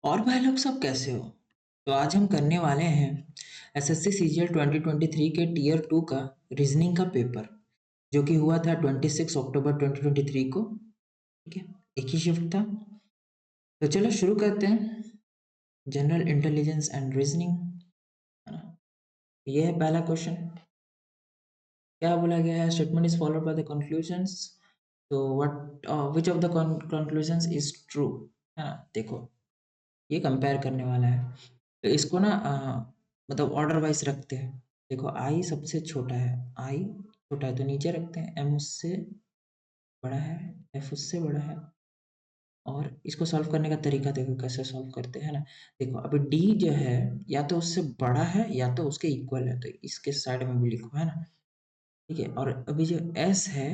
और भाई लोग सब कैसे हो? तो आज हम करने वाले हैं एसएससी सीजीएल 2023 के टीयर 2 का रीजनिंग का पेपर, जो कि हुआ था 26 अक्टूबर 2023 को। ठीक है, एक ही शिफ्ट था। तो चलो शुरू करते हैं। जनरल इंटेलिजेंस एंड रीजनिंग, है ना? ये है पहला क्वेश्चन। क्या बोला गया है? Statement is followed by the conclusions. तो what which of the conclusions is true, है ना? देखो, ये कंपेयर करने वाला है। तो इसको ना मतलब ऑर्डर वाइज रखते हैं। देखो, आई सबसे छोटा है, आई छोटा है तो नीचे रखते हैं, एम उससे बड़ा है, एफ उससे बड़ा है। और इसको सॉल्व करने का तरीका देखो कैसे सॉल्व करते हैं ना। देखो, अभी डी जो है या तो उससे बड़ा है या तो उसके इक्वल है, तो इसके साइड में भी लिखो, है ना? ठीक है, और अभी जो एस है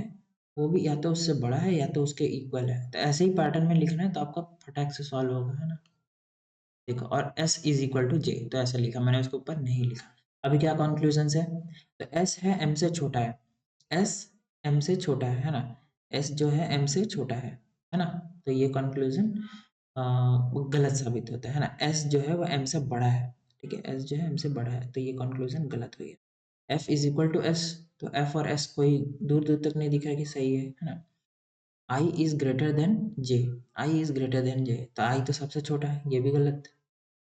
वो भी या तो उससे बड़ा है या तो उसके इक्वल है, तो ऐसे ही पैटर्न में लिखना है तो आपका फटाक से सॉल्व होगा, है ना? देखो, और s इज इक्वल टू जे, तो ऐसा लिखा मैंने, उसके ऊपर नहीं लिखा। अभी क्या कंक्लूजन है? तो s है m से छोटा है, s m से छोटा है ना? s जो है m से छोटा है ना? तो ये कंक्लूजन वो गलत साबित होता है ना। s जो है वो m से बड़ा है। ठीक है, s जो है m से बड़ा है, तो ये कंक्लूजन गलत हो गया। f is equal to s, तो f और s कोई दूर दूर तक नहीं दिख रहा कि सही है ना? i is greater than j, i is greater than j, तो i तो सबसे छोटा है, ये भी गलत।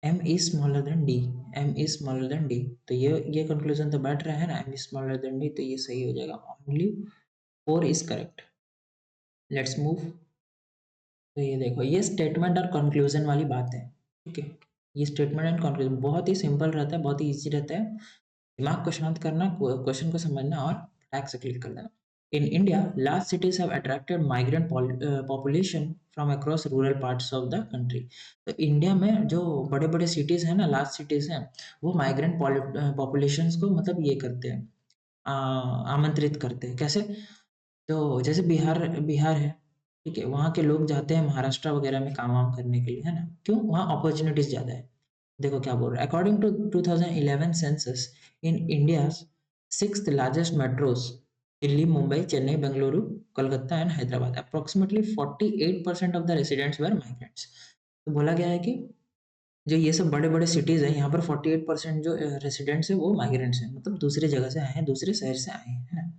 m is smaller than d, m is smaller than d, तो ये कंक्लूजन तो बैठ रहा है ना, m is smaller than d, तो ये सही हो जाएगा। Only 4 is correct. Let's move. तो ये देखो, ये स्टेटमेंट और कंक्लूजन वाली बात है। ठीक है, ये स्टेटमेंट एंड कंक्लूजन बहुत ही सिंपल रहता है, बहुत ही इजी रहता है। दिमाग को शांत करना, क्वेश्चन को समझना और टैग से क्लिक कर देना। In India, large cities have attracted migrant population from across rural parts of the country। तो इंडिया में जो बड़े बड़े सिटीज हैं ना, लार्ज सिटीज हैं, वो माइग्रेंट पॉपुलेशंस को मतलब ये करते हैं, आमंत्रित करते हैं। कैसे? तो जैसे बिहार बिहार है, ठीक है, वहाँ के लोग जाते हैं महाराष्ट्र वगैरह में काम वाम करने के लिए, है ना? क्यों? वहाँ अपॉर्चुनिटीज ज़्यादा है। देखो क्या बोल रहा है, according to 2011 census, in India sixth largest metros, Delhi, Mumbai, Chennai, Bengaluru, Kolkata and Hyderabad, approximately 48% of the residents were migrants. तो बोला गया है कि जो ये सब बड़े बड़े सिटीज हैं, यहाँ पर 48% जो रेसिडेंट्स है वो माइग्रेंट्स हैं, मतलब दूसरे जगह से आए हैं, दूसरे शहर से आए हैं, है ना?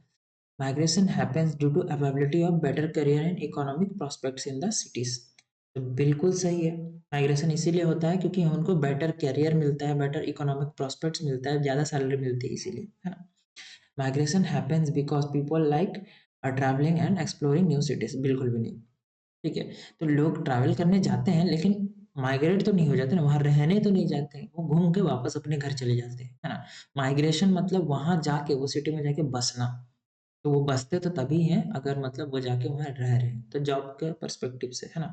Migration happens due to availability of better career and economic prospects in the cities। तो बिल्कुल सही है। माइग्रेशन इसीलिए होता है क्योंकि उनको बेटर करियर मिलता है, बेटर इकोनॉमिक प्रोस्पेक्ट्स मिलता है, ज़्यादा सैलरी मिलती है इसीलिए, है ना? Migration happens because people like travelling and exploring new cities, बिल्कुल भी नहीं। ठीक है, तो लोग ट्रैवल करने जाते हैं लेकिन माइग्रेट तो नहीं हो जाते ना, वहाँ रहने तो नहीं जाते हैं, वो घूम के वापस अपने घर चले जाते हैं, है ना? माइग्रेशन मतलब वहाँ जाके, वो सिटी में जाके बसना। तो वो बसते तो तभी हैं अगर मतलब वो जाके वहाँ रह रहे हैं, तो जॉब के पर्सपेक्टिव से, है ना?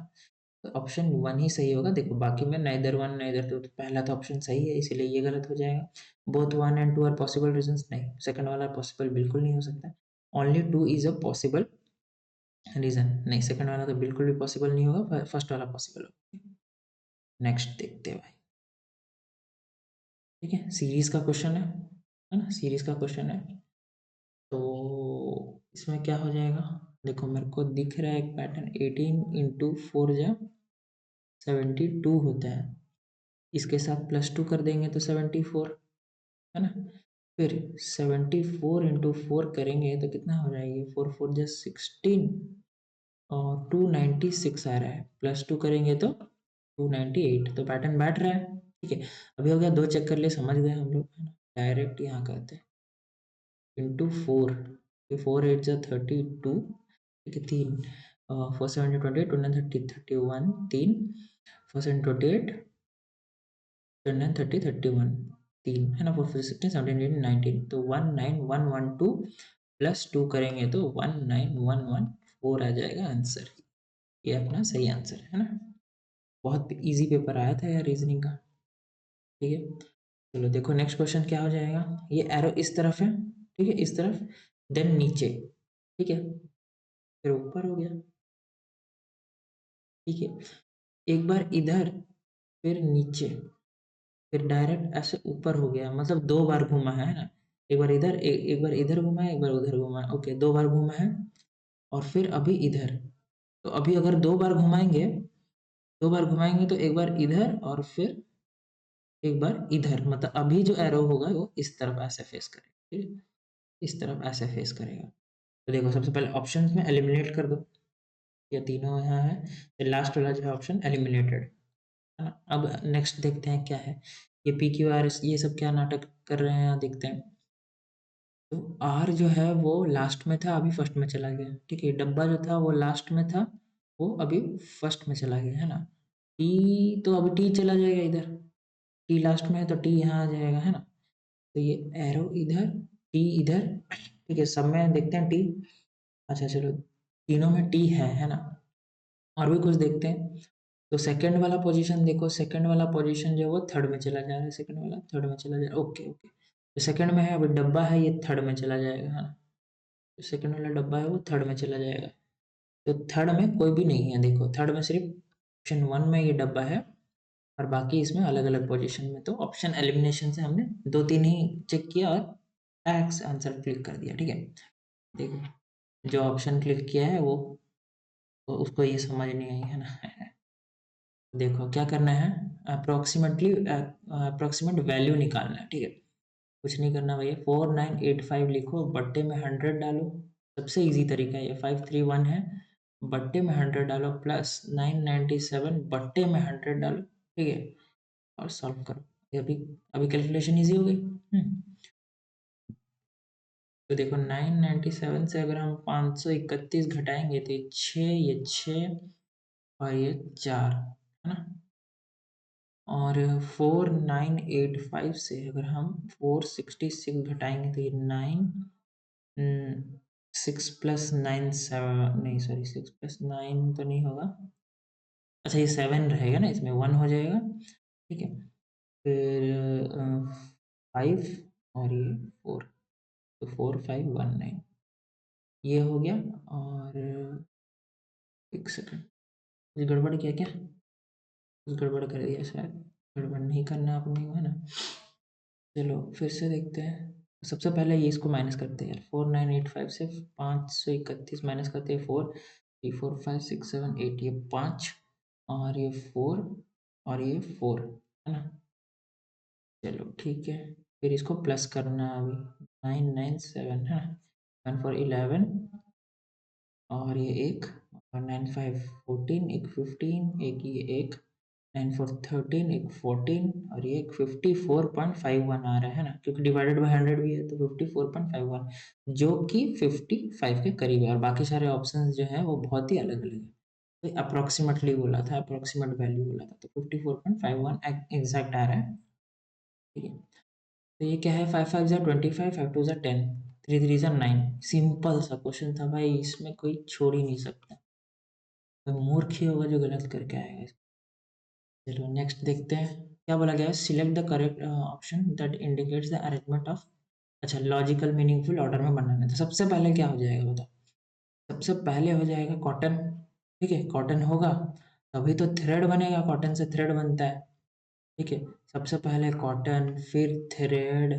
तो ऑप्शन वन ही सही होगा। देखो, बाकी में नाइदर वन नाइदर टू, तो पहला तो ऑप्शन सही है, इसीलिए ये गलत हो जाएगा। Both one and two are possible reasons, नहीं, सेकंड वाला पॉसिबल बिल्कुल नहीं हो सकता। Only two is a possible reason, नहीं, सेकंड वाला तो बिल्कुल भी पॉसिबल नहीं होगा, फर्स्ट वाला पॉसिबल होगा। नेक्स्ट देखते हैं भाई। ठीक है, सीरीज का क्वेश्चन है ना? सीरीज का क्वेश्चन है, तो इसमें क्या हो जाएगा? देखो, मेरे को दिख रहा है एक पैटर्न, 18 इंटू फोर जा 72 होता है, इसके साथ +2 कर देंगे तो 74, है ना? फिर 74 इंटू फोर करेंगे तो कितना हो जाएगी? 4 4 जा 16 और 296 आ रहा है, +2 करेंगे तो 298, तो पैटर्न बैठ रहा है। ठीक है, अभी हो गया, दो चेक कर लिए, समझ गए हम लोग, है ना? डायरेक्ट यहाँ करते हैं इंटू फोर, 4 8 जा 32, ठीक है, तीन, 4 7 28, 29 30 31, तीन, 4 7 28, 29 30 31, तीन, है ना? 4 4 16 17 18 19, तो 19112 +2 करेंगे तो 19114 आ जाएगा आंसर। ये अपना सही आंसर है ना? बहुत इजी पेपर आया था यार रीजनिंग का। ठीक है, चलो देखो नेक्स्ट क्वेश्चन क्या हो जाएगा। ये एरो इस तरफ है, ठीक है, इस तरफ, देन नीचे, ठीक है, फिर ऊपर हो गया। ठीक है, एक बार इधर, फिर नीचे, फिर डायरेक्ट ऐसे ऊपर हो गया, मतलब दो बार घूमा है ना? एक बार इधर, एक बार इधर घुमा है, एक बार उधर घुमा है, ओके, दो बार घुमा है। और फिर अभी इधर, तो अभी अगर दो बार घुमाएंगे 2 बार घुमाएँगे तो एक बार इधर और फिर एक बार इधर, मतलब अभी जो एरो होगा वो इस तरफ ऐसे फेस करेगा, ठीक है? इस तरफ ऐसे फेस करेगा। तो देखो सबसे पहले ऑप्शंस में एलिमिनेट कर दो, ये तीनों यहाँ है, फिर लास्ट वाला जो है ऑप्शन एलिमिनेटेड, है ना? अब नेक्स्ट देखते हैं क्या है, ये पी क्यू आर एस ये सब क्या नाटक कर रहे हैं यहाँ देखते हैं। तो आर जो है वो लास्ट में था, अभी फर्स्ट में चला गया, ठीक है? डब्बा जो था वो लास्ट में था, वो अभी फर्स्ट में चला गया, है ना? टी तो अभी टी चला जाएगा इधर, टी लास्ट में है तो टी यहाँ आ जाएगा, है ना? तो ये एरो इधर, टी इधर, ठीक है? सब में देखते हैं टी। अच्छा चलो, तीनों में टी है ना? और भी कुछ देखते हैं। तो सेकंड वाला पोजीशन देखो, सेकंड वाला पोजीशन जो है वो थर्ड में चला जा रहा है, सेकंड वाला थर्ड में चला जा रहा है, ओके ओके। तो सेकंड में है, अभी डब्बा है ये थर्ड में चला जाएगा, है ना? जो सेकंड वाला डब्बा है वो थर्ड में चला जाएगा। तो थर्ड में कोई भी नहीं है, देखो थर्ड में सिर्फ ऑप्शन वन में ये डब्बा है और बाकी इसमें अलग अलग पोजीशन में। तो ऑप्शन एलिमिनेशन से हमने दो तीन ही चेक किया और एक्स आंसर क्लिक कर दिया, ठीक है? देखो जो ऑप्शन क्लिक किया है वो उसको ये समझ नहीं आई, है ना? देखो क्या करना है, अप्रोक्सीमेट वैल्यू निकालना है, ठीक है? कुछ नहीं करना भैया, 4985 लिखो, बट्टे में 100 डालो, सबसे इजी तरीका है ये। 531 है, बट्टे में 100 डालो, प्लस 997 बट्टे में 100 डालो, ठीक है? और सॉल्व करो। ये अभी अभी कैलकुलेशन इजी हो गई। तो देखो 997 से अगर हम 531 घटाएंगे तो ये 6, ये 6 और ये 4, है ना? और 4985 से अगर हम 466 घटाएंगे तो ये 9, 6 प्लस 9 7, नहीं सॉरी 6 प्लस 9 तो नहीं होगा, अच्छा ये 7 रहेगा ना, इसमें 1 हो जाएगा, ठीक है? फिर 5 और ये 4, तो 4519 ये हो गया। और एक सेकंड, कुछ गड़बड़ किया क्या? कुछ गड़बड़ कर दिया शायद, गड़बड़ नहीं करना अपने को, है ना? चलो फिर से देखते हैं। सबसे पहले ये इसको माइनस करते हैं यार, 4985 से 531 माइनस करते हैं, 4 3 4 5 6 7 8, ये 5 और ये 4 और ये 4, है ना? चलो ठीक है, फिर इसको प्लस करना है अभी, 997 है, 1 4 11 और ये एक, और 9 5 14, एक 15, एक ये एक 9 4 13, एक 14 और ये एक 54.51 आ रहा है ना, क्योंकि डिवाइडेड बाय 100 भी है तो 54.51, जो कि 55 के करीब है, और बाकी सारे ऑप्शंस जो है वो बहुत ही अलग अलग है। तो अप्रोक्सीमेटली बोला था, अप्रोक्सीमेट वैल्यू बोला था, तो 54.51 एग्जैक्ट आ रहा है, ठीक है? तो ये क्या है, 5 5 जा 25, 5 2 जा 10, 3 3 जा 9, सिंपल सा क्वेश्चन था भाई, इसमें कोई छोड़ ही नहीं सकता, कोई मूर्ख ही होगा जो गलत करके आएगा। चलो नेक्स्ट देखते हैं क्या बोला गया है, select the correct option that indicates the arrangement of, अच्छा लॉजिकल मीनिंगफुल ऑर्डर में बनाना है। तो सबसे पहले क्या हो जाएगा बताओ? सबसे पहले हो जाएगा कॉटन, ठीक है? कॉटन होगा तभी तो थ्रेड बनेगा, कॉटन से थ्रेड बनता है, ठीक है? सबसे पहले कॉटन, फिर थ्रेड,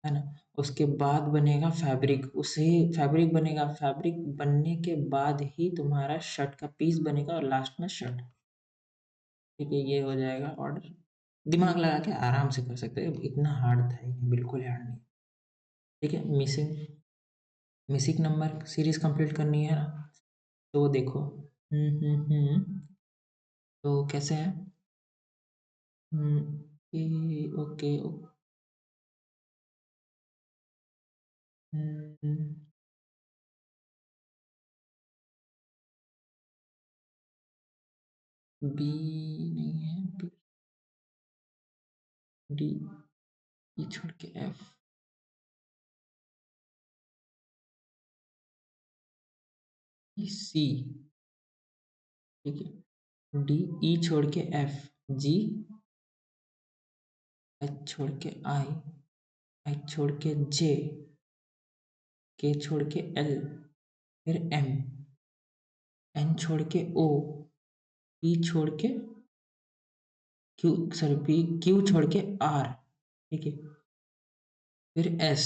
है ना? उसके बाद बनेगा फैब्रिक, उसे फैब्रिक बनेगा, फैब्रिक बनने के बाद ही तुम्हारा शर्ट का पीस बनेगा और लास्ट में शर्ट, ठीक है? ये हो जाएगा ऑर्डर, दिमाग लगा के आराम से कर सकते हैं, इतना हार्ड था ही नहीं, बिल्कुल हार्ड नहीं, ठीक है? Missing missing number series complete करनी है ना, तो देखो तो कैसे है, ओके, बी नहीं है, बी डी, ई छोड़ के एफ, ई सी, ठीक है? डी, ई छोड़ के एफ, जी, एच छोड़ के आई, आई छोड़ के जे, के छोड़ के एल, फिर एम, एन छोड़ के ओ, पी छोड़ के क्यू, सॉरी पी, क्यू छोड़ के आर, ठीक है? फिर एस,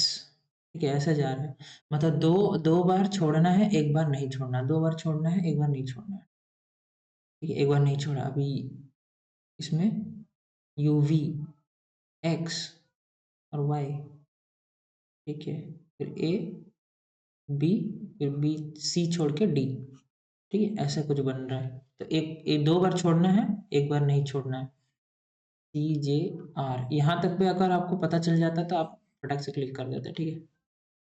ठीक है? ऐसा जा रहा है, मतलब दो दो बार छोड़ना है, एक बार नहीं छोड़ना, दो बार छोड़ना है, एक बार नहीं छोड़ना है, ठीक है, एक बार नहीं छोड़ा। अभी इसमें यू वी एक्स और वाई, ठीक है, फिर ए बी, फिर बी सी छोड़ के डी, ठीक है, ऐसा कुछ बन रहा है। तो एक दो बार छोड़ना है, एक बार नहीं छोड़ना है। सी जे आर, यहाँ तक भी अगर आपको पता चल जाता तो आप फटाक से क्लिक कर देते, ठीक है।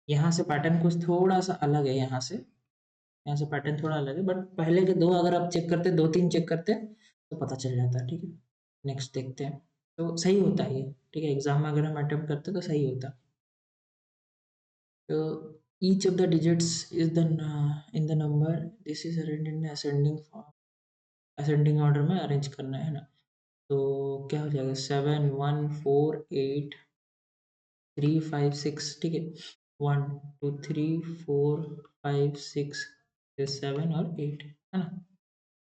यहाँ से पैटर्न कुछ थोड़ा सा अलग है, यहाँ से पैटर्न थोड़ा अलग है, बट पहले के दो अगर आप चेक करते, दो तीन चेक करते तो पता चल जाता, ठीक है। नेक्स्ट देखते हैं। तो सही होता है ये, ठीक है, एग्जाम में अगर हम अटेम्प्ट करते तो सही होता। तो each of the digits is the in the number, this is arranged in ascending form, ascending order में अरेंज करना है ना। तो क्या हो जाएगा, 7 1 4 8 3 5 6, ठीक है, 1 2 3 4 5 6 7 और 8 है ना।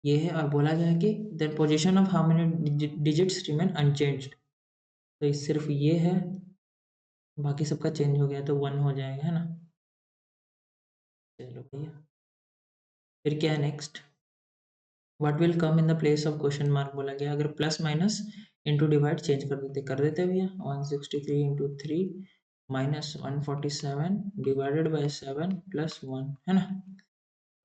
ये है, और बोला गया है कि the position of how many digits remain unchanged. तो सिर्फ ये है, बाकी सबका चेंज हो गया तो 1 हो जाएगा, है ना। चलो भैया, फिर क्या है next, what will come in the place of question mark बोला गया। अगर plus minus into divide change कर देते भैया। 163 into 3 minus 147 divided by 7 plus 1, है ना।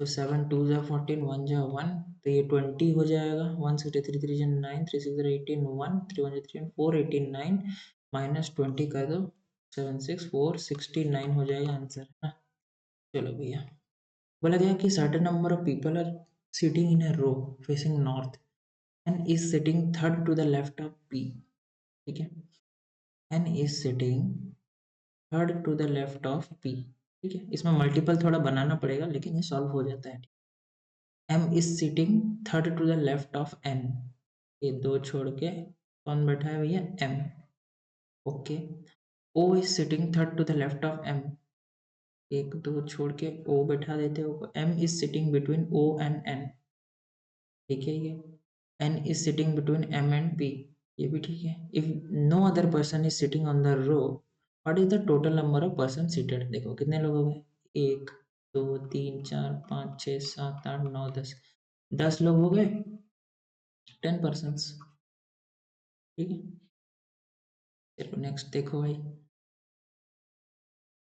तो 7 2 जा 14, 1 जा 1, तो ये 20 हो जाएगा। 163 3 जा 9, 3 6 जा 18, 1 3 1 जा 3 4 89 माइनस 20 कर दो, 7 6 4 69 हो जाएगा आंसर, है ना। चलो भैया, बोला गया कि certain number of people are sitting in a row facing north and is sitting third to the left of P, ठीक है, and is sitting third to the left of P, ठीक है। इसमें मल्टीपल थोड़ा बनाना पड़ेगा लेकिन ये सॉल्व हो जाता है। M is sitting third to the left of N, ये दो छोड़ के कौन बैठा है भैया, M, okay. O is sitting third to the left of M, एक दो छोड़ के O बैठा देते हो। M is sitting between O and N, ठीक है, ये n is sitting between m and p, ये भी ठीक है। if no other person is sitting on the row, what is the total number of person seated। देखो कितने लोग हो गए, 1 2 3 4 5 6 7 8 9 10, 10 लोग हो गए, 10 persons, ठीक है। चलो नेक्स्ट देखो भाई,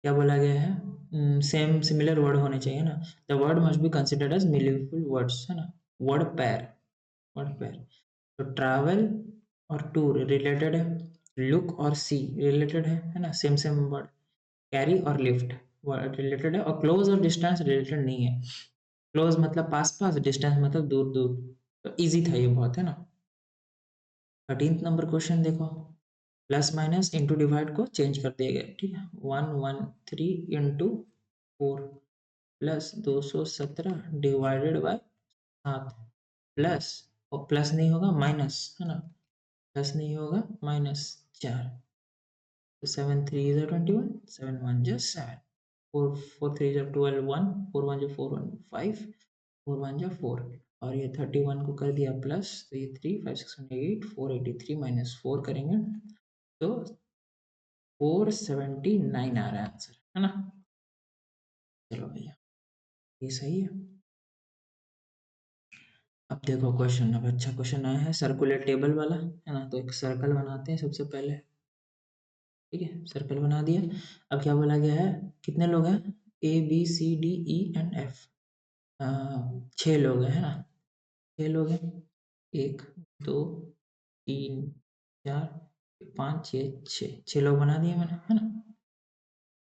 क्या बोला गया है, सेम सिमिलर वर्ड होने चाहिए ना। The word must be considered as meaningful words, है ना। वर्ड पेयर, वर्ड पेयर, तो ट्रैवल और टूर रिलेटेड है, लुक और सी रिलेटेड है ना, सेम सेम वर्ड। कैरी और लिफ्ट वर्ड रिलेटेड है, और क्लोज और डिस्टेंस रिलेटेड नहीं है। क्लोज मतलब पास पास, डिस्टेंस मतलब दूर दूर। तो इजी था ये बहुत, है ना। 13th नंबर क्वेश्चन देखो, प्लस माइनस इंटू डिवाइड को चेंज कर दिया गया, ठीक है। 113 into 4 plus 217 divided by 7 plus, और प्लस नहीं होगा माइनस, है ना, प्लस नहीं होगा माइनस 4, तो 7 3 is 21, 7 1 just 7, 4 4 3 is 12, 1 4 1 is 4 1 5, 4 1 is 4, और ये 31 को कर दिया प्लस, तो ये 3 5 6 1 8 483 माइनस 4 करेंगे तो 479 आ रहा है आंसर, है ना। चलो भैया, ये सही है। अब देखो क्वेश्चन, अब अच्छा क्वेश्चन आया है सर्कुलर टेबल वाला, है ना। तो एक सर्कल बनाते हैं सबसे पहले, ठीक है, सर्कल बना दिया। अब क्या बोला गया है, कितने लोग हैं, A B C D E and F, 6 लोग हैं, है ना। 6 लोग हैं, 1 2 3 4 5 6 6 लोग बना दिए मैंने, है ना।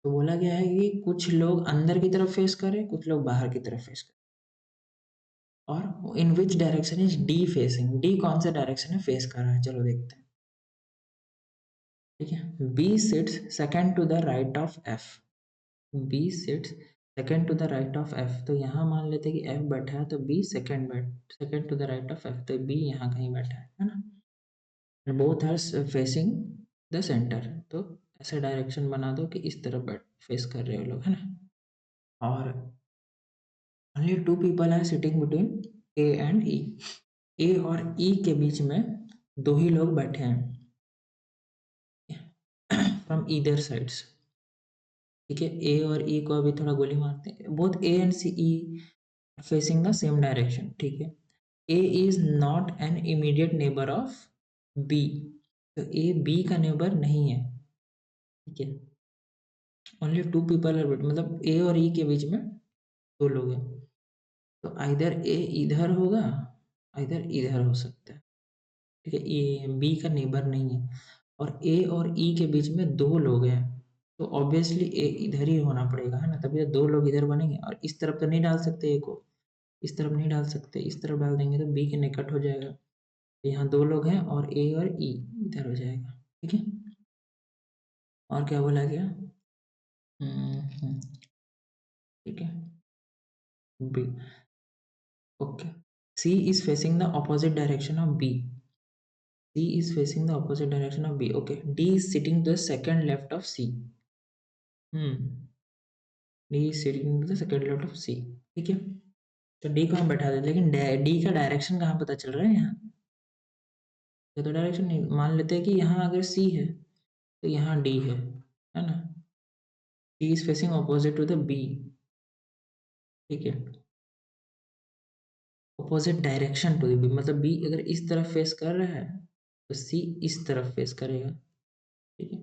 तो बोला गया है कि कुछ लोग अंदर की तरफ फेस करें, कुछ लोग बाहर की तरफ फेस करें, और in which direction is D facing, D कौन सा डायरेक्शन है फेस कर रहा है, चलो देखते हैं, ठीक है। B sits second to the right of F, B sits second to the right of F, तो यहाँ मान लेते हैं कि एफ बैठा है, तो B second to the right of F, तो बी यहाँ कहीं बैठा है ना। Both are facing the centre, तो ऐसा डायरेक्शन बना दो कि इस तरफ बैठ फेस कर रहे हो लोग, है ना। और only 2 people are sitting between A and E, A और ई के बीच में 2 ही लोग बैठे हैं फ्रॉम ईदर साइड्स, ठीक है। ए और ई को अभी थोड़ा गोली मारते हैं, both A and C E facing the same direction, ठीक है। A is not an immediate neighbour of B, तो ए बी का नेबर नहीं है, ठीक है। ओनली टू पीपल आर, मतलब ए और ई के बीच में दो लोग हैं, तो आइदर ए इधर होगा, आइदर इधर हो सकता है, ठीक है। ए बी का नेबर नहीं है, और ए और ई के बीच में दो लोग हैं, तो ऑब्वियसली ए इधर ही होना पड़ेगा, है ना, तभी तो दो लोग इधर बनेंगे, और इस तरफ तो नहीं डाल सकते ए को, इस तरफ नहीं डाल सकते, इस तरफ डाल देंगे तो बी के निकट हो जाएगा, तो यहाँ दो लोग हैं और ए और ई इधर हो जाएगा, ठीक है। और क्या बोला गया? ठीक है, B, okay. C is facing the opposite direction of B, C is facing the opposite direction of B. Okay. D is sitting to the second left of C. D is sitting to the second left of C. ठीक है। तो D को हम बैठा देते, लेकिन D का direction कहाँ पता चल रहा है यहाँ? ये तो डायरेक्शन नहीं, मान लेते हैं कि यहाँ अगर C है तो यहाँ D है ना? D is facing opposite to the B. ठीक है। Opposite direction to the B, मतलब B अगर इस तरफ फेस कर रहा है तो C इस तरफ फेस करेगा, ठीक है।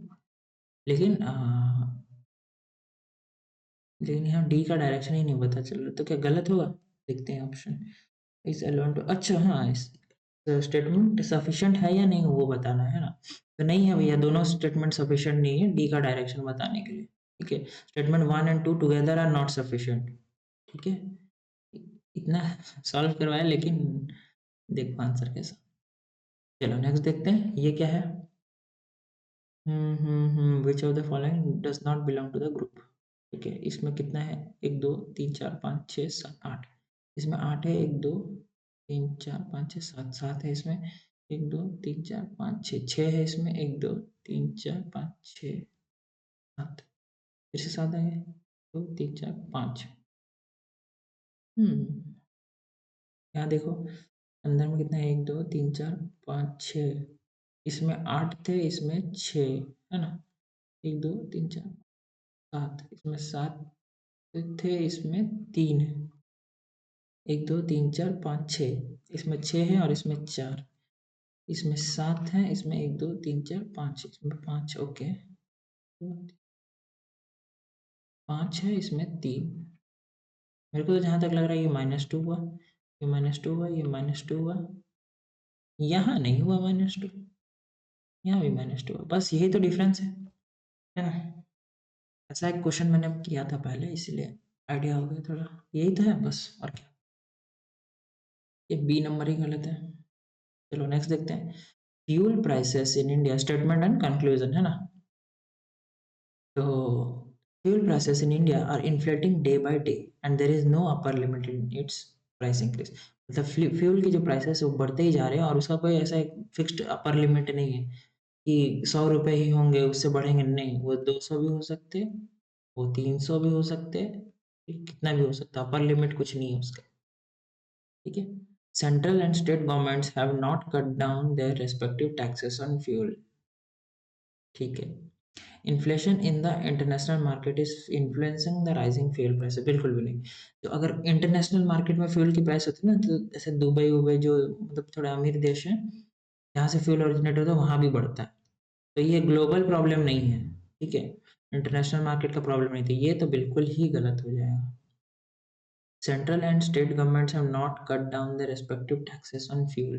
लेकिन लेकिन यहाँ डी का डायरेक्शन ही नहीं पता चल रहा, तो क्या गलत होगा? देखते हैं ऑप्शन इस एलोन टू, अच्छा हाँ, इस स्टेटमेंट सफिशिएंट है या नहीं वो बताना है ना, तो नहीं है भैया, दोनों स्टेटमेंट सफिशिएंट नहीं है डी का डायरेक्शन बताने के लिए, ठीक है। Statement 1 and 2 together are not sufficient, ठीक है। इतना सॉल्व करवाया, लेकिन देखो आंसर कैसा। चलो नेक्स्ट देखते हैं, ये क्या है? Which of the following does not belong to the group, ठीक है। इसमें कितना है? 1 2 3 4 5 6 7 8, इसमें 8 है, 1 2 3 4 5 6 7, 7 है इसमें, 1 2 3 4 5 6, 6 है इसमें, 1 2 3 4 5 6 7, फिर से 7 है, 2 3 4 5। यहाँ देखो अंदर में कितना है, 1 2 3 4 5 6, इसमें 8 थे, इसमें 6, है ना, 1 2 3 4 7, इसमें 7 थे, इसमें 3 है, 1 2 3 4 5 6, इसमें 6 है और इसमें 4, इसमें 7 है, इसमें 1 2 3 4 5, इसमें 5, ओके, 5 है, इसमें 3। मेरे को तो जहाँ तक लग रहा है ये -2 हुआ, ये -2 हुआ, ये -2 हुआ, यहाँ नहीं हुआ -2, यहाँ भी -2 हुआ, बस यही तो डिफरेंस है ना। ऐसा एक क्वेश्चन मैंने किया था पहले, इसलिए आइडिया हो गया थोड़ा, यही तो है बस, और क्या। ये बी नंबर ही गलत है। चलो नेक्स्ट देखते हैं, fuel prices in India, statement and conclusion, है ना। तो fuel prices in India are inflating day by day and there is no upper limit in its price increase, मतलब फ्यूल की जो प्राइसेस है वो बढ़ते ही जा रहे हैं, और उसका कोई ऐसा एक फिक्स्ड अपर लिमिट नहीं है कि 100 रुपये ही होंगे, उससे बढ़ेंगे नहीं, वो 200 भी हो सकते, वो 300 भी हो सकते, कितना भी हो सकता है, अपर लिमिट कुछ नहीं है उसका, ठीक है। Central and state governments have not cut down their respective taxes on fuel, ठीक है। Inflation in the international market is influencing the rising fuel price, बिल्कुल भी नहीं। तो अगर इंटरनेशनल मार्केट में फ्यूल की प्राइस होती है ना, तो जैसे दुबई उबई जो मतलब थोड़ा अमीर देश है, जहाँ से फ्यूल ओरिजिनेट होता है वहाँ भी बढ़ता है, तो ये ग्लोबल प्रॉब्लम नहीं है, ठीक है। इंटरनेशनल मार्केट का प्रॉब्लम नहीं थी, ये तो बिल्कुल ही गलत हो जाएगा। Central and state governments have not cut down the respective taxes on fuel,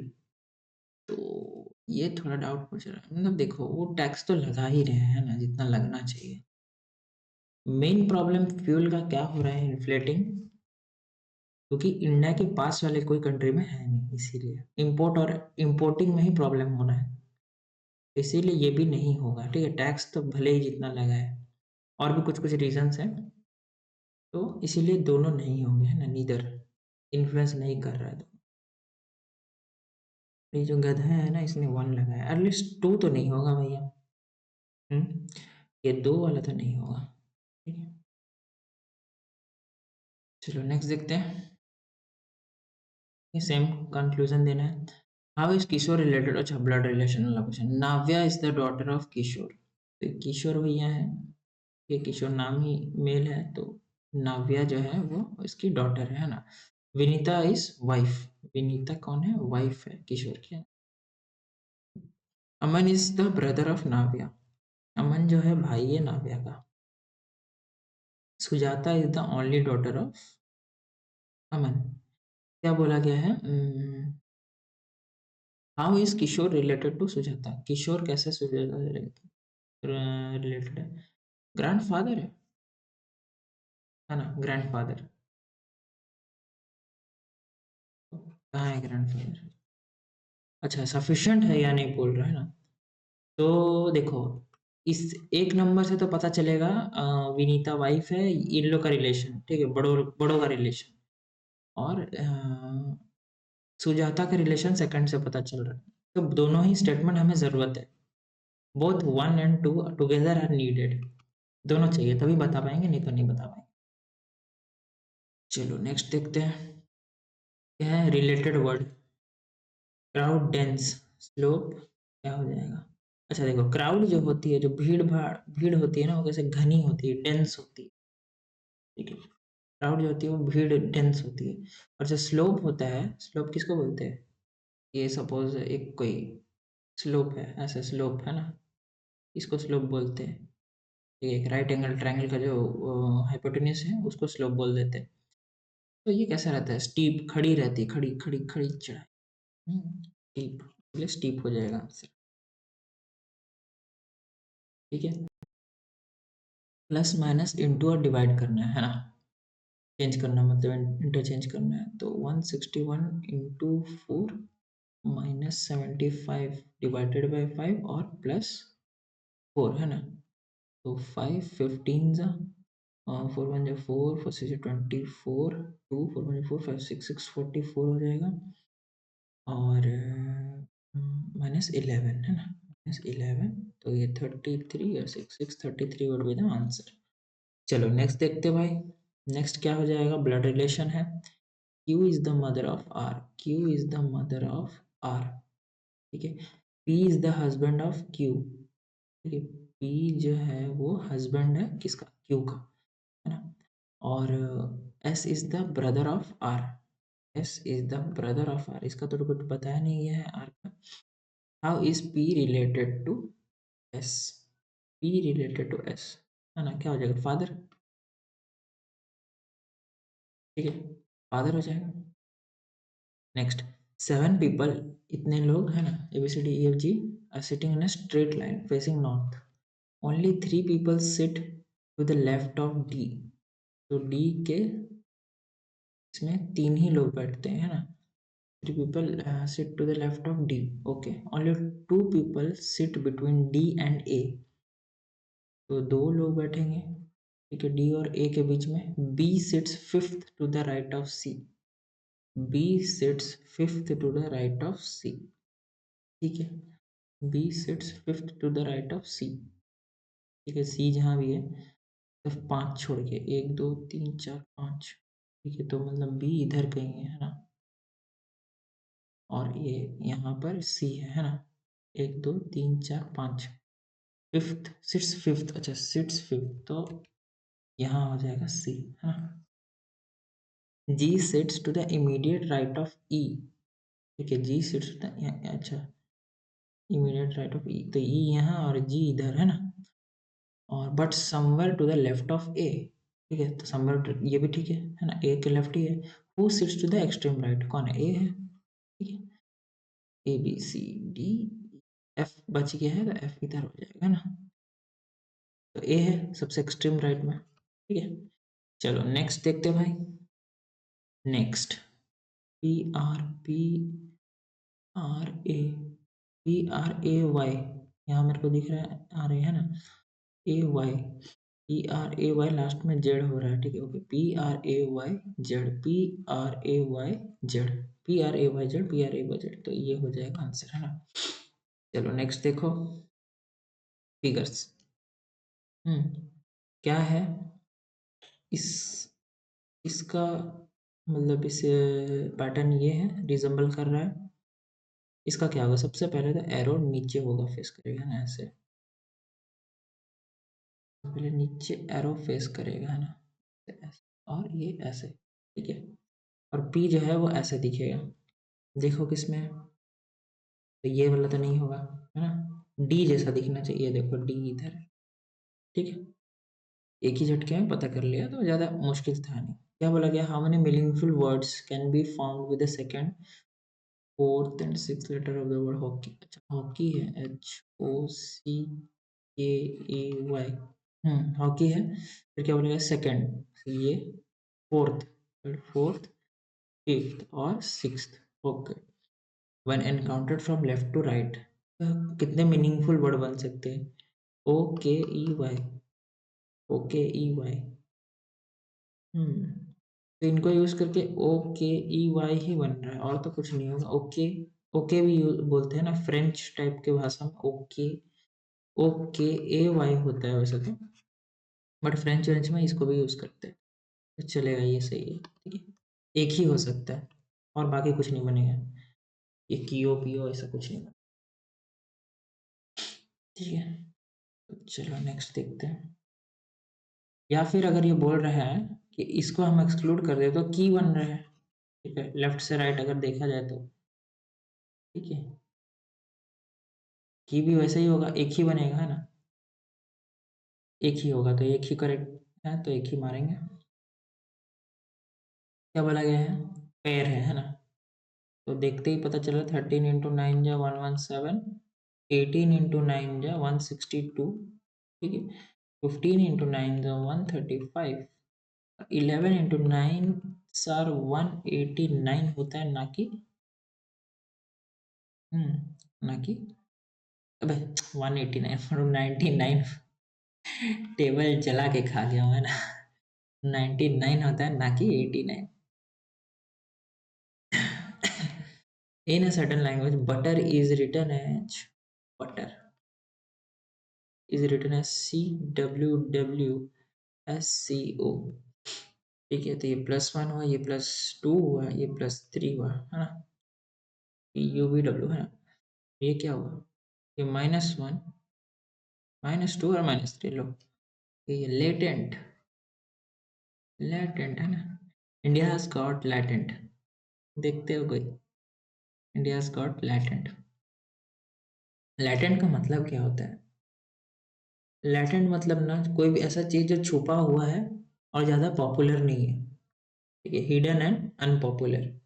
तो ये थोड़ा डाउट मुझे रहा है, मतलब देखो वो टैक्स तो लगा ही रहे हैं ना जितना लगना चाहिए। मेन प्रॉब्लम फ्यूल का क्या हो रहा है, इन्फ्लेटिंग, क्योंकि इंडिया के पास वाले कोई कंट्री में है नहीं, इसीलिए इंपोर्ट और इंपोर्टिंग में ही प्रॉब्लम हो रहा है, इसीलिए ये भी नहीं होगा, ठीक है। टैक्स तो भले ही जितना लगा है, और भी कुछ कुछ रीजंस हैं, तो इसीलिए दोनों नहीं होंगे, है ना, नीदर इन्फ्लुएंस नहीं कर रहा है। ये जो गधा है ना, इसने 1 लगाया, एटलीस्ट 2 तो नहीं होगा भैया। ये 2 वाला तो नहीं होगा, ठीक है। चलो नेक्स्ट देखते हैं, ये सेम कंक्लूजन देना है। हाउ इज किशोर रिलेटेड, अच्छा ब्लड रिलेशन वाला question. Navya is the daughter of Kishore, तो किशोर भैया है, ये किशोर नाम ही मेल है, तो नाव्या जो है वो इसकी डॉटर है ना। विनीता इज वाइफ, विनीता कौन है, वाइफ है किशोर की। Aman is the brother of Navya, Aman जो है भाई है नाव्या का। Sujata is the only daughter of Aman. क्या बोला गया है, how is Kishore related to Sujata, Kishore कैसे सुजाता से रिलेटेड है, ग्रैंडफादर है ना, ग्रैंडफादर। कहाँ है ग्रैंडफादर, अच्छा सफिशिएंट है या नहीं बोल रहा है ना। तो देखो, इस एक नंबर से तो पता चलेगा विनीता वाइफ है, इन लोग का रिलेशन ठीक है, बड़ों बड़ों का रिलेशन। और सुजाता का रिलेशन सेकंड से पता चल रहा है। तो दोनों ही स्टेटमेंट हमें ज़रूरत है, both one and two together are needed, दोनों चाहिए तभी बता पाएंगे, नहीं तो नहीं बता पाएंगे। चलो नेक्स्ट देखते हैं, क्या है related word, crowd dense slope, क्या हो जाएगा। अच्छा देखो, क्राउड जो होती है, जो भीड़ भाड़ भीड़ होती है ना, वो कैसे घनी होती है, डेंस होती है, ठीक है। क्राउड जो होती है वो भीड़ डेंस होती है। और जो स्लोप होता है, स्लोप किसको बोलते हैं, ये सपोज एक कोई स्लोप है, ऐसा स्लोप है ना, इसको स्लोप बोलते हैं। ठीक है, एक राइट एंगल ट्रायंगल का जो हाइपोटेन्यूज है उसको स्लोप बोल देते हैं। तो ये कैसा रहता है, स्टीप, खड़ी रहती है, खड़ी खड़ी खड़ी चढ़ाई, स्टीप, इसलिए स्टीप हो जाएगा आंसर, ठीक है। प्लस माइनस इंटू और डिवाइड करना है ना, चेंज करना मतलब इंटरचेंज करना है। तो 161 इंटू 4 माइनस 75 डिवाइडेड बाई 5 और प्लस 4 है ना। तो 5 15 जा, 4 1 जा 4, 4 6 24, 2 4 1 4 5 6 6 44 हो जाएगा। और माइनस 11 है ना, माइनस 11, तो ये 33 और 6 6 33 वुड बी द आंसर। चलो नेक्स्ट देखते हैं भाई, नेक्स्ट क्या हो जाएगा, ब्लड रिलेशन है। Q is the mother of R, Q is the mother of R, ठीक है। P is the husband of Q, ठीक है। P जो है वो husband है किसका, Q का, है ना। और S is the brother of R, S is the brother of R, इसका तो कुछ बताया नहीं गया है R का। How is P related to S, P related to S, है ना, क्या हो जाएगा, फादर, ठीक है, फादर हो जाएगा। नेक्स्ट, 7 पीपल, इतने लोग है ना, ABCDEFG are sitting in a straight line facing north, only 3 people sit to the left of D, तो D के इसमें 3 ही लोग बैठते हैं, है ना। 3 people sit to the left of D, okay, only 2 people sit between D and A, तो 2 लोग बैठेंगे, ठीक है, D और A के बीच में। B sits fifth to the right of C, B sits fifth to the right of C, ठीक है। B sits fifth to the right of C, ठीक है। C जहाँ भी है, सिर्फ 5 छोड़ के, 1 2 3 4 5, ठीक है। तो मतलब B इधर कहीं है ना, और ये यहाँ पर C है ना, 1 2 3 4 5, फिफ्थ सिट्स फिफ्थ, अच्छा सिट्स फिफ्थ, तो यहाँ हो जाएगा C, है ना। G sits to the immediate right of E, ठीक है। G sits to the, अच्छा इमीडिएट राइट ऑफ E, तो E यहाँ और G इधर है ना। और but somewhere to the left of A, ठीक है। तो समवेयर ये भी ठीक है ना, ए के लेफ्ट ही है। Who sits to the extreme right, कौन है, ए है, ठीक है। ABCD, एफ बच गया है, तो एफ इधर हो जाएगा ना, तो ए है सबसे एक्सट्रीम राइट में, ठीक है। चलो नेक्स्ट देखते हैं भाई, नेक्स्ट PRA यहाँ मेरे को दिख रहा है, आ रहे है ना, AY, PRAY लास्ट में जेड हो रहा है, ठीक है, ओके। PRAYZ, PRAYZ, PRAYZ, तो ये हो जाएगा आंसर, है ना। चलो नेक्स्ट देखो, फिगर्स, क्या है इस इसका मतलब, इस पैटर्न ये है, रिजेंबल कर रहा है। इसका क्या होगा, सबसे पहले तो एरो नीचे होगा, फेस करेगा ना ऐसे, पहले नीचे एरो फेस करेगा, है ना, ऐसे, और ये ऐसे, ठीक है। और P जो है वो ऐसे दिखेगा। देखो किसमें है, तो ये वाला तो नहीं होगा, है ना? D जैसा दिखना चाहिए, देखो D इधर है, ठीक है। एक ही झटके में पता कर लिया तो ज़्यादा मुश्किल था नहीं। क्या बोला गया? How many meaningful words can be found with the second, fourth and six letter of the word hockey. अच्छा, हॉकी है, HOCKAY। हॉकी है। फिर क्या बोलेगा? सेकंड, ये फोर्थ, फिर फोर्थ, फिफ्थ और sixth. Okay. When encountered from left to right, कितने मीनिंगफुल वर्ड बन सकते हैं? OKEY, OKEY। तो इनको यूज करके OKEY ही बन रहा है, और तो कुछ नहीं होगा। ओके, ओके भी बोलते हैं ना फ्रेंच टाइप के भाषा में, ओके, OKAY होता है वैसे तो, बट फ्रेंच वेंच में इसको भी यूज करते हैं, तो चलेगा, ये सही है, ठीक है। एक ही हो सकता है और बाकी कुछ नहीं बनेगा, ये कियो पियो ऐसा कुछ नहीं बनेगा, ठीक है। तो चलो नेक्स्ट देखते हैं। या फिर अगर ये बोल रहा है कि इसको हम एक्सक्लूड कर दे तो की बन रहा है, ठीक है, लेफ्ट से राइट अगर देखा जाए तो, ठीक है। की भी वैसे ही होगा, एक ही बनेगा, है ना? एक ही होगा तो एक ही करेक्ट है, तो एक ही मारेंगे। क्या बोला गया है? पेयर है ना? तो देखते ही पता चला, 13 × 9 जा 117, 18 × 9 जा 162, ठीक है। 15 × 9 जा 135, 11 × 9 सर 189 होता है, ना कि अबे 189 99, टेबल चला के खा गया हूँ, है ना? 99 होता है, ना कि 89। In a certain language, butter is written as butter is written as CWWSCO, ठीक है। तो ये +1 हुआ, ये +2 हुआ, ये +3 हुआ, है ना? UVW, है ना? ये क्या हुआ? ये -1, -2 और -3 लो, ये लेटेंट है ना? इंडिया हैज गॉट लेटेंट, देखते हो कोई? India has got latent. Latent का मतलब क्या होता है? लैटेंट मतलब ना, कोई भी ऐसा चीज जो छुपा हुआ है और ज्यादा पॉपुलर नहीं है, ठीक है। Hidden and unpopular,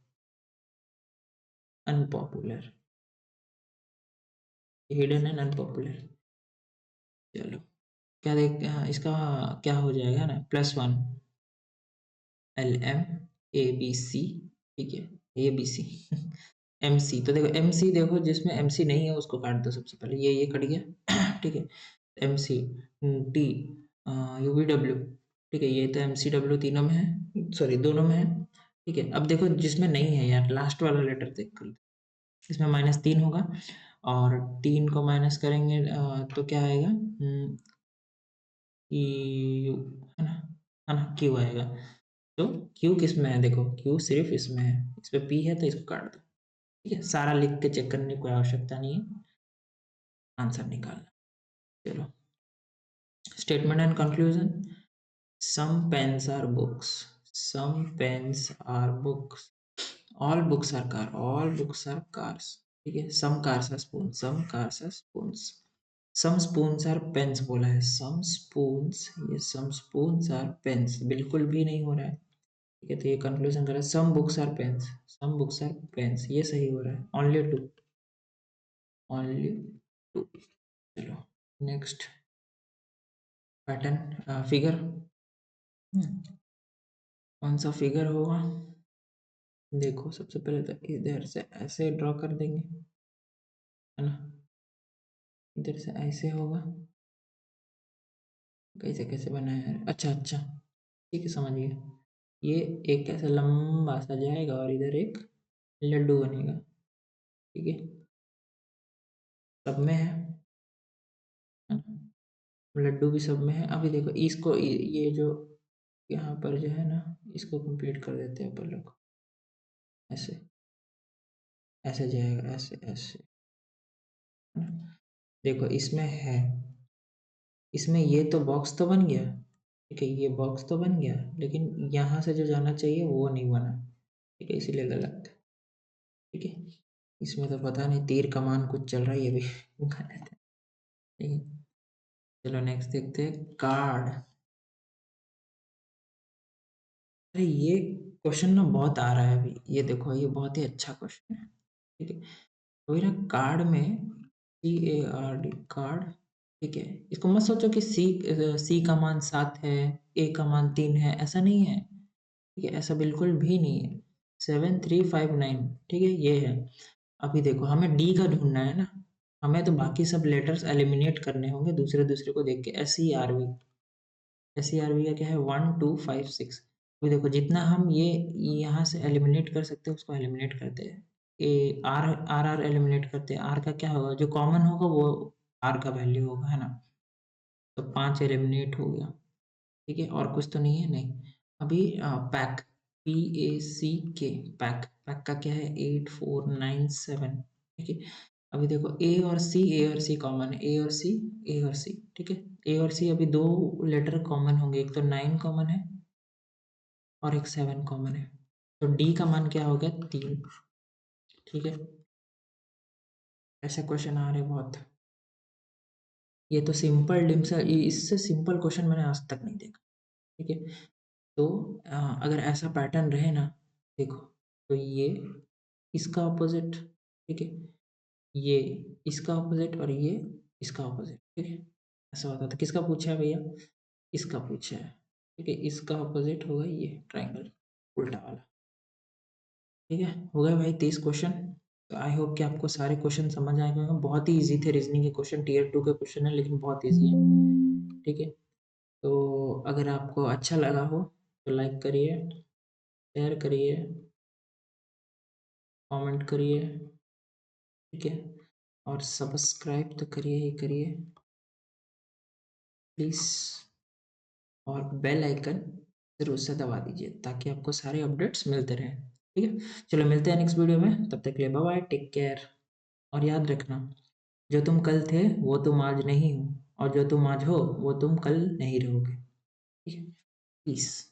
unpopular, hidden and unpopular. चलो, क्या देख, हाँ, इसका क्या हो जाएगा ना, +1 LMABC, ठीक है, ABC MC। तो देखो MC, देखो जिसमें MC नहीं है उसको काट दो सबसे पहले, ये कट गया ठीक है। MC, T, UVW, ठीक है, ये तो MCW तीनों में है, सॉरी दोनों में है, ठीक है। अब देखो जिसमें नहीं है यार, लास्ट वाला लेटर देख कर, इसमें -3 होगा, और 3 को माइनस करेंगे तो क्या आएगा? यू, है ना? है ना? क्यू आएगा। तो क्यू किस में है? देखो क्यू सिर्फ इसमें है, इस पे पी है तो इसको काट दो, ठीक है। सारा लिख के चेक करने की कोई आवश्यकता नहीं है, आंसर निकालना। चलो, statement and conclusion. Some pens are books, some pens are books, all books are car, all books are cars, ठीक है। Some cars are spoon, some cars are spoons, some spoons are pens बोला है, सम spoons, ये सम spoons are pens बिल्कुल भी नहीं हो रहा है, ठीक है। तो ये कंक्लूजन कर रहा है, some books are pens, some books are pens, ये सही हो रहा है। Only two, only two. चलो नेक्स्ट पैटर्न, फिगर, कौन सा फिगर होगा? देखो सबसे पहले तो इधर से ऐसे ड्रॉ कर देंगे, है ना? इधर से ऐसे होगा, कैसे कैसे बनाया है? अच्छा अच्छा, ठीक है, समझ गया। ये एक ऐसा लंबा सा जाएगा और इधर एक लड्डू बनेगा, ठीक है। सब में है ना? लड्डू भी सब में है। अभी देखो इसको, ये जो यहाँ पर जो है ना, इसको कंप्लीट कर देते हैं अपन लोग, ऐसे ऐसे जाएगा, ऐसे ऐसे, है ना? देखो इसमें है, इसमें ये तो बॉक्स तो बन गया, ठीक है, ये बॉक्स तो बन गया, लेकिन यहाँ से जो जाना चाहिए वो नहीं बना, ठीक है, इसीलिए गलत। ठीक है, इसमें तो पता नहीं तीर कमान कुछ चल रहा है, ये भी गलत है। ठीक है, चलो नेक्स्ट देखते हैं कार्ड। अरे ये क्वेश्चन ना बहुत आ रहा है अभी, ये देखो ये बहुत ही अच्छा क्वेश्चन है। ठीक है, तो मेरा कार्ड में CARD कार्ड। ठीक है, इसको मत सोचो कि सी का मान 7 है, ए का मान 3 है, ऐसा नहीं है। ठीक है, ऐसा बिल्कुल भी नहीं है। 7359, ठीक है ये है। अभी देखो हमें डी का ढूंढना है ना, हमें तो बाकी सब लेटर्स एलिमिनेट करने होंगे दूसरे दूसरे को देख के। एस सी आर वी का क्या है, 1 2 5 6। अभी देखो जितना हम ये यहाँ से एलिमिनेट कर सकते हैं उसको एलिमिनेट करते हैं। A R R R eliminate करते हैं। आर का क्या होगा, जो कॉमन होगा वो आर का वैल्यू होगा, है ना। तो 5 एलिमिनेट हो गया। ठीक है, और कुछ तो नहीं है, नहीं। अभी पैक, PACK, पैक पैक का क्या है, 8497। ठीक है, अभी देखो ए और सी कॉमन है, ए और सी। ठीक है, ए और सी अभी दो लेटर कॉमन होंगे, एक तो 9 कॉमन है और एक 7 कॉमन है। तो डी का मान क्या हो गया, 3। ठीक है, ऐसे क्वेश्चन आ रहे बहुत। ये तो सिंपल डिम्स है, इससे सिंपल क्वेश्चन मैंने आज तक नहीं देखा। ठीक है, तो अगर ऐसा पैटर्न रहे ना, देखो, तो ये इसका ऑपोजिट। ठीक है, ये इसका ऑपोजिट और ये इसका ऑपोजिट। ठीक है, ऐसा होता था। किसका पूछा है भैया, इसका पूछा है। ठीक है, इसका ऑपोजिट होगा ये ट्राइंगल, उल्टा वाला। ठीक है, हो गए भाई 30 क्वेश्चन। तो आई होप कि आपको सारे क्वेश्चन समझ आए होंगे। बहुत ही इजी थे रीजनिंग के क्वेश्चन, टीयर 2 के क्वेश्चन है लेकिन बहुत इजी है। ठीक है, तो अगर आपको अच्छा लगा हो तो लाइक करिए, शेयर करिए, कमेंट करिए। ठीक है, और सब्सक्राइब तो करिए ही करिए प्लीज़, और बेल आइकन ज़रूर से दबा दीजिए ताकि आपको सारे अपडेट्स मिलते रहें। ठीक है, चलो मिलते हैं नेक्स्ट वीडियो में, तब तक के लिए बाय बाय, टेक केयर। और याद रखना, जो तुम कल थे वो तुम आज नहीं हो, और जो तुम आज हो वो तुम कल नहीं रहोगे। ठीक है, पीस।